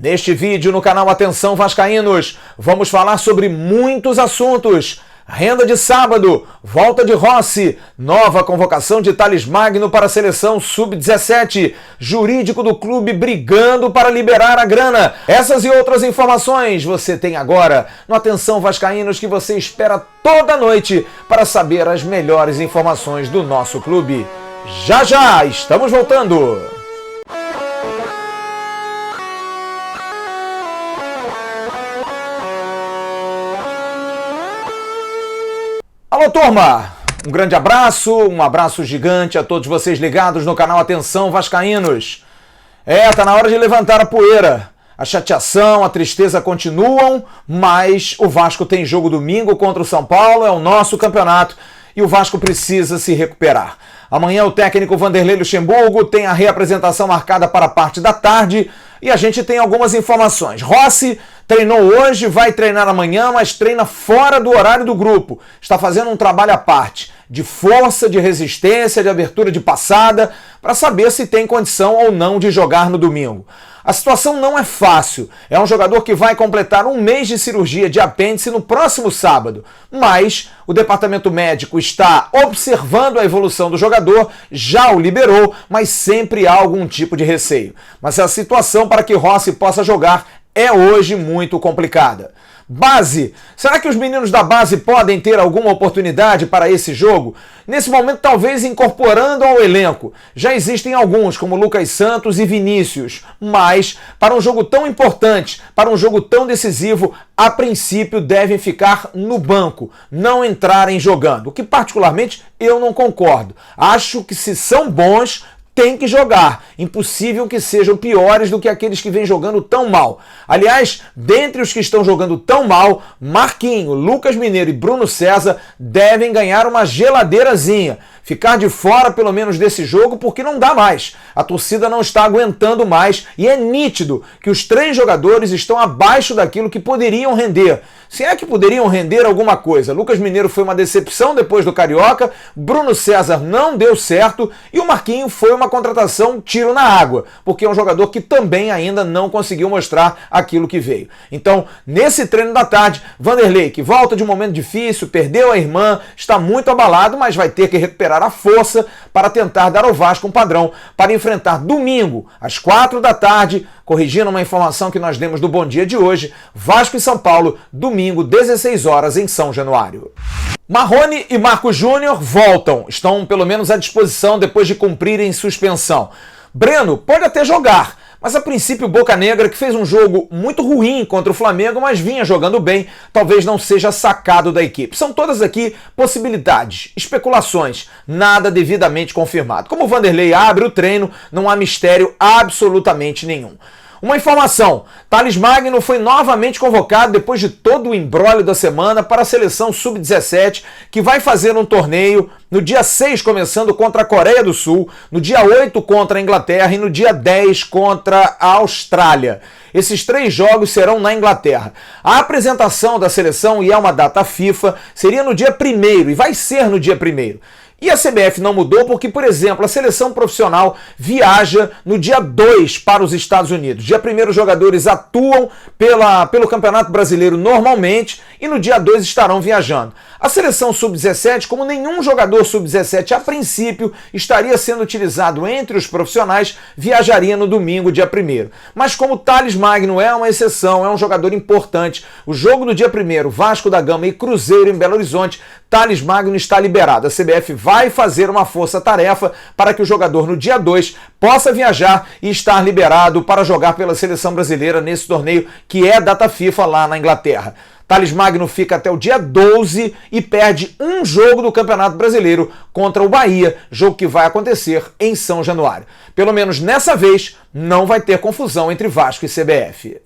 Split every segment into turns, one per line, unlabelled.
Neste vídeo no canal Atenção Vascaínos, vamos falar sobre muitos assuntos. Renda de sábado, volta de Rossi, nova convocação de Thales Magno para a seleção sub-17, jurídico do clube brigando para liberar a grana. Essas e outras informações você tem agora no Atenção Vascaínos, que você espera toda noite para saber as melhores informações do nosso clube. Já já, estamos voltando! Alô, turma! Um grande abraço, um abraço gigante a todos vocês ligados no canal Atenção Vascaínos. Tá na hora de levantar a poeira. A chateação, a tristeza continuam, mas o Vasco tem jogo domingo contra o São Paulo, é o nosso campeonato e o Vasco precisa se recuperar. Amanhã o técnico Vanderlei Luxemburgo tem a reapresentação marcada para a parte da tarde e a gente tem algumas informações. Rossi treinou hoje, vai treinar amanhã, mas treina fora do horário do grupo. Está fazendo um trabalho à parte, de força, de resistência, de abertura de passada, para saber se tem condição ou não de jogar no domingo. A situação não é fácil. É um jogador que vai completar um mês de cirurgia de apêndice no próximo sábado. Mas o departamento médico está observando a evolução do jogador, já o liberou, mas sempre há algum tipo de receio. Mas a situação para que Rossi possa jogar é hoje muito complicada. Base. Será que os meninos da base podem ter alguma oportunidade para esse jogo? Nesse momento, talvez incorporando ao elenco. Já existem alguns, como Lucas Santos e Vinícius, mas para um jogo tão importante, para um jogo tão decisivo, a princípio devem ficar no banco, não entrarem jogando, o que particularmente eu não concordo. Acho que se são bons, tem que jogar. Impossível que sejam piores do que aqueles que vêm jogando tão mal. Aliás, dentre os que estão jogando tão mal, Marquinho, Lucas Mineiro e Bruno César devem ganhar uma geladeirazinha. Ficar de fora pelo menos desse jogo, porque não dá mais. A torcida não está aguentando mais e é nítido que os três jogadores estão abaixo daquilo que poderiam render. Se é que poderiam render alguma coisa. Lucas Mineiro foi uma decepção depois do Carioca, Bruno César não deu certo e o Marquinho foi uma contratação tiro na água, porque é um jogador que também ainda não conseguiu mostrar aquilo que veio. Então, nesse treino da tarde, Vanderlei, que volta de um momento difícil, perdeu a irmã, está muito abalado, mas vai ter que recuperar a força para tentar dar ao Vasco um padrão para enfrentar domingo, às 4 da tarde, corrigindo uma informação que nós demos do Bom Dia de hoje, Vasco e São Paulo, domingo, 16 horas, em São Januário. Marrone e Marco Júnior voltam, estão pelo menos à disposição depois de cumprirem suspensão. Breno pode até jogar, mas a princípio o Boca Negra, que fez um jogo muito ruim contra o Flamengo, mas vinha jogando bem, talvez não seja sacado da equipe. São todas aqui possibilidades, especulações, nada devidamente confirmado. Como o Vanderlei abre o treino, não há mistério absolutamente nenhum. Uma informação, Thales Magno foi novamente convocado depois de todo o imbróglio da semana para a seleção sub-17, que vai fazer um torneio no dia 6 começando contra a Coreia do Sul, no dia 8 contra a Inglaterra e no dia 10 contra a Austrália. Esses três jogos serão na Inglaterra. A apresentação da seleção, e é uma data FIFA, seria no dia 1º e vai ser no dia 1º. E a CBF não mudou porque, por exemplo, a seleção profissional viaja no dia 2 para os Estados Unidos. Dia 1º os jogadores atuam pelo Campeonato Brasileiro normalmente e no dia 2 estarão viajando. A seleção sub-17, como nenhum jogador sub-17 a princípio estaria sendo utilizado entre os profissionais, viajaria no domingo, dia 1º. Mas como Thales Magno é uma exceção, é um jogador importante, o jogo do dia 1º, Vasco da Gama e Cruzeiro em Belo Horizonte, Thales Magno está liberado. A CBF vai fazer uma força-tarefa para que o jogador no dia 2 possa viajar e estar liberado para jogar pela seleção brasileira nesse torneio que é data FIFA lá na Inglaterra. Thales Magno fica até o dia 12 e perde um jogo do Campeonato Brasileiro contra o Bahia, jogo que vai acontecer em São Januário. Pelo menos nessa vez, não vai ter confusão entre Vasco e CBF.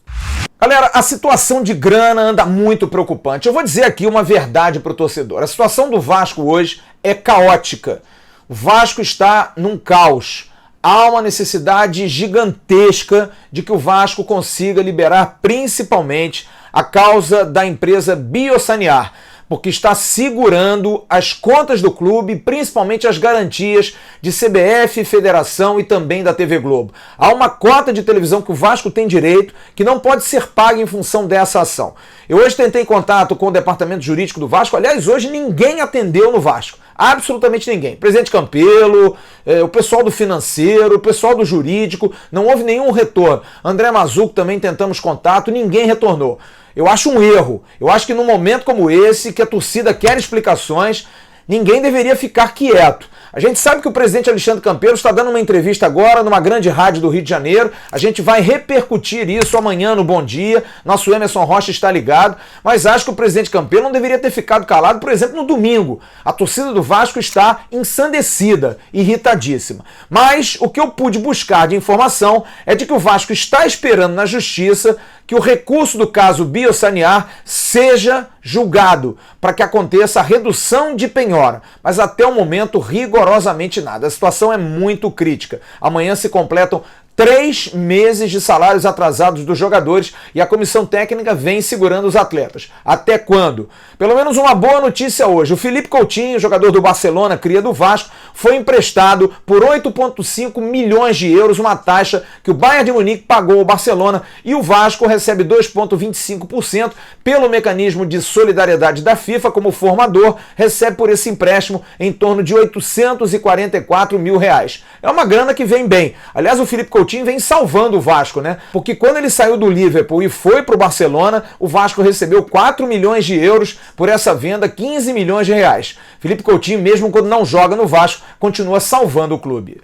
Galera, a situação de grana anda muito preocupante. Eu vou dizer aqui uma verdade para o torcedor. A situação do Vasco hoje é caótica. O Vasco está num caos. Há uma necessidade gigantesca de que o Vasco consiga liberar principalmente a causa da empresa Biosanear. porque está segurando as contas do clube, principalmente as garantias de CBF, Federação e também da TV Globo. Há uma cota de televisão que o Vasco tem direito, que não pode ser paga em função dessa ação. Eu hoje tentei contato com o departamento jurídico do Vasco, aliás, hoje ninguém atendeu no Vasco. Absolutamente ninguém. Presidente Campelo, o pessoal do financeiro, o pessoal do jurídico, não houve nenhum retorno. André Mazuco também tentamos contato, ninguém retornou. Eu acho um erro. Eu acho que num momento como esse, que a torcida quer explicações, ninguém deveria ficar quieto. A gente sabe que o presidente Alexandre Campelo está dando uma entrevista agora numa grande rádio do Rio de Janeiro. A gente vai repercutir isso amanhã no Bom Dia. Nosso Emerson Rocha está ligado. Mas acho que o presidente Campelo não deveria ter ficado calado, por exemplo, no domingo. A torcida do Vasco está ensandecida, irritadíssima. Mas o que eu pude buscar de informação é de que o Vasco está esperando na justiça que o recurso do caso Biossanear seja julgado para que aconteça a redução de penhora. Mas até o momento, rigorosamente nada. A situação é muito crítica. Amanhã se completam 3 meses de salários atrasados dos jogadores e a comissão técnica vem segurando os atletas. Até quando? Pelo menos uma boa notícia hoje. O Felipe Coutinho, jogador do Barcelona, cria do Vasco, foi emprestado por 8,5 milhões de euros, uma taxa que o Bayern de Munique pagou ao Barcelona, e o Vasco recebe 2,25% pelo mecanismo de solidariedade da FIFA como formador, recebe por esse empréstimo em torno de 844 mil reais. É uma grana que vem bem. Aliás, o Felipe Coutinho vem salvando o Vasco, né? Porque quando ele saiu do Liverpool e foi para o Barcelona, o Vasco recebeu 4 milhões de euros por essa venda, 15 milhões de reais. Felipe Coutinho, mesmo quando não joga no Vasco, continua salvando o clube.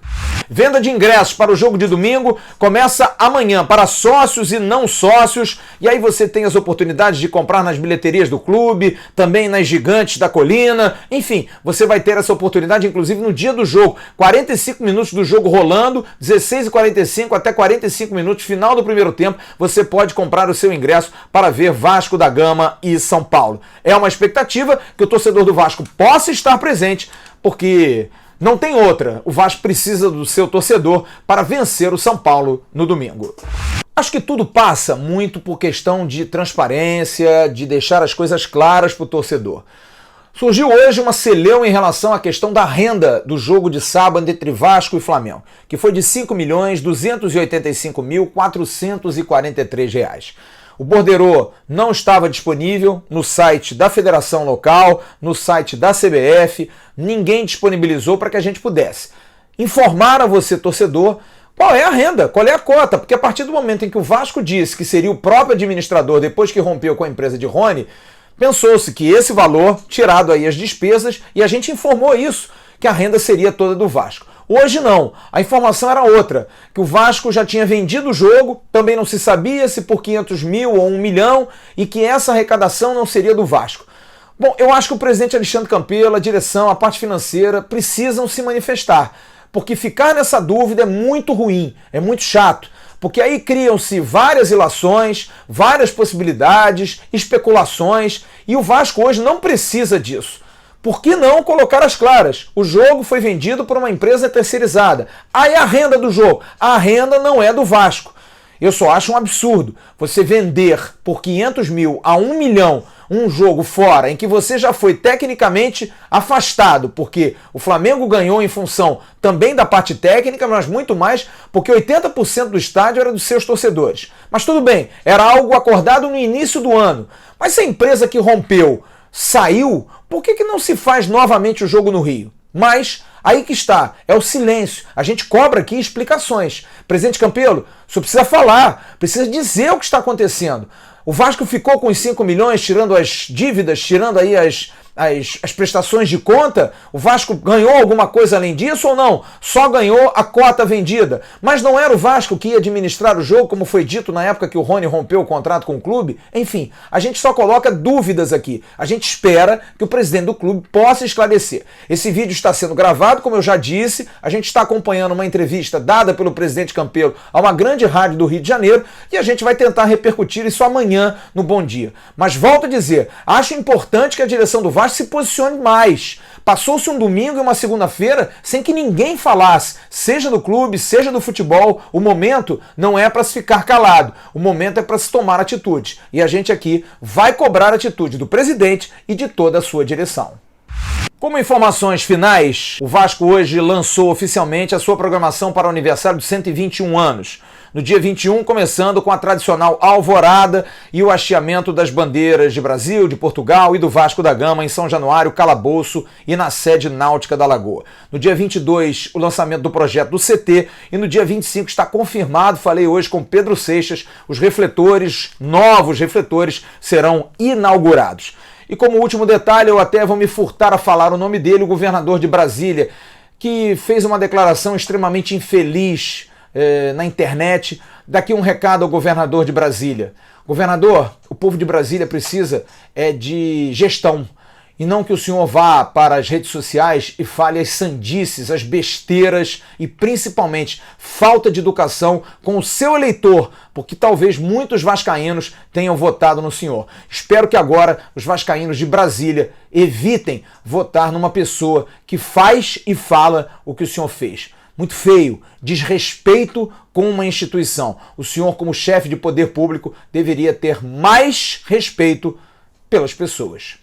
Venda de ingressos para o jogo de domingo começa amanhã para sócios e não sócios, e aí você tem as oportunidades de comprar nas bilheterias do clube, também nas Gigantes da Colina, enfim, você vai ter essa oportunidade inclusive no dia do jogo, 45 minutos do jogo rolando, 16h45 até 45 minutos, final do primeiro tempo, você pode comprar o seu ingresso para ver Vasco da Gama e São Paulo. É uma expectativa que o torcedor do Vasco possa estar presente, porque não tem outra. O Vasco precisa do seu torcedor para vencer o São Paulo no domingo. Acho que tudo passa muito por questão de transparência, de deixar as coisas claras para o torcedor. Surgiu hoje uma celeuma em relação à questão da renda do jogo de sábado entre Vasco e Flamengo, que foi de R$ 5.285.443. O borderô não estava disponível no site da Federação Local, no site da CBF, ninguém disponibilizou para que a gente pudesse informar a você, torcedor, qual é a renda, qual é a cota, porque a partir do momento em que o Vasco disse que seria o próprio administrador depois que rompeu com a empresa de Rony, pensou-se que esse valor, tirado aí as despesas, e a gente informou isso, que a renda seria toda do Vasco. Hoje não, a informação era outra, que o Vasco já tinha vendido o jogo, também não se sabia se por 500 mil ou 1 milhão, e que essa arrecadação não seria do Vasco. Bom, eu acho que o presidente Alexandre Campelo, a direção, a parte financeira, precisam se manifestar, porque ficar nessa dúvida é muito ruim, é muito chato. Porque aí criam-se várias ilações, várias possibilidades, especulações, e o Vasco hoje não precisa disso. Por que não colocar as claras? O jogo foi vendido por uma empresa terceirizada. Aí a renda do jogo. A renda não é do Vasco. Eu só acho um absurdo você vender por 500 mil a 1 milhão um jogo fora, em que você já foi tecnicamente afastado, porque o Flamengo ganhou em função também da parte técnica, mas muito mais porque 80% do estádio era dos seus torcedores. Mas tudo bem, era algo acordado no início do ano. Mas se a empresa que rompeu saiu, por que não se faz novamente o jogo no Rio? Mas aí que está, é o silêncio. A gente cobra aqui explicações. Presidente Campelo, o senhor precisa falar, precisa dizer o que está acontecendo. O Vasco ficou com os 5 milhões, tirando as dívidas, tirando aí as prestações de conta? O Vasco ganhou alguma coisa além disso ou não? Só ganhou a cota vendida. Mas não era o Vasco que ia administrar o jogo, como foi dito na época que o Rony rompeu o contrato com o clube? Enfim, a gente só coloca dúvidas aqui. A gente espera que o presidente do clube possa esclarecer. Esse vídeo está sendo gravado, como eu já disse, a gente está acompanhando uma entrevista dada pelo presidente Campelo a uma grande rádio do Rio de Janeiro e a gente vai tentar repercutir isso amanhã no Bom Dia. Mas volto a dizer, acho importante que a direção do Vasco Vasco se posicione mais. Passou-se um domingo e uma segunda-feira sem que ninguém falasse, seja do clube, seja do futebol. O momento não é para se ficar calado, o momento é para se tomar atitude. E a gente aqui vai cobrar a atitude do presidente e de toda a sua direção. Como informações finais, o Vasco hoje lançou oficialmente a sua programação para o aniversário de 121 anos. No dia 21, começando com a tradicional alvorada e o hasteamento das bandeiras de Brasil, de Portugal e do Vasco da Gama em São Januário, Calabouço e na sede náutica da Lagoa. No dia 22, o lançamento do projeto do CT e no dia 25 está confirmado, falei hoje com Pedro Seixas, os refletores, novos refletores, serão inaugurados. E como último detalhe, eu até vou me furtar a falar o nome dele, o governador de Brasília, que fez uma declaração extremamente infeliz na internet. Daqui um recado ao governador de Brasília. Governador, o povo de Brasília precisa de gestão. E não que o senhor vá para as redes sociais e fale as sandices, as besteiras e principalmente falta de educação com o seu eleitor, porque talvez muitos vascaínos tenham votado no senhor. Espero que agora os vascaínos de Brasília evitem votar numa pessoa que faz e fala o que o senhor fez. Muito feio, desrespeito com uma instituição. O senhor, como chefe de poder público, deveria ter mais respeito pelas pessoas.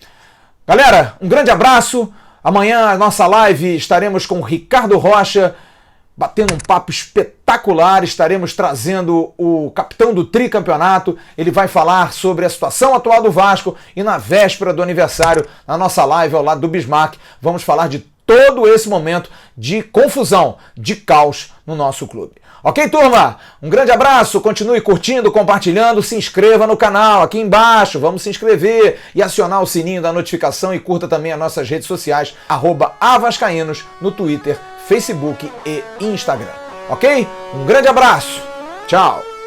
Galera, um grande abraço. Amanhã, a nossa live, estaremos com o Ricardo Rocha, batendo um papo espetacular. Estaremos trazendo o capitão do tricampeonato. Ele vai falar sobre a situação atual do Vasco e na véspera do aniversário, na nossa live ao lado do Bismarck, vamos falar de todo esse momento de confusão, de caos no nosso clube. Ok, turma? Um grande abraço, continue curtindo, compartilhando, se inscreva no canal aqui embaixo, vamos se inscrever e acionar o sininho da notificação e curta também as nossas redes sociais, @avascaínos no Twitter, Facebook e Instagram. Ok? Um grande abraço, tchau!